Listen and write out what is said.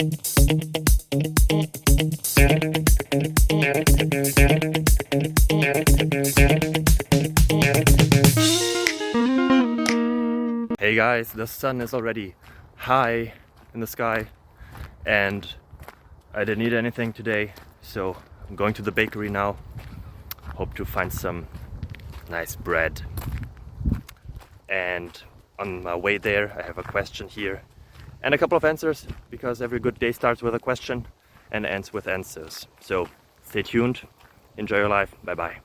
Hey guys, the sun is already high in the sky and I didn't eat anything today, so I'm going to the bakery now. Hope to find some nice bread. And on my way there I have a question here and a couple of answers, because every good day starts with a question and ends with answers. So stay tuned, enjoy your life, bye bye.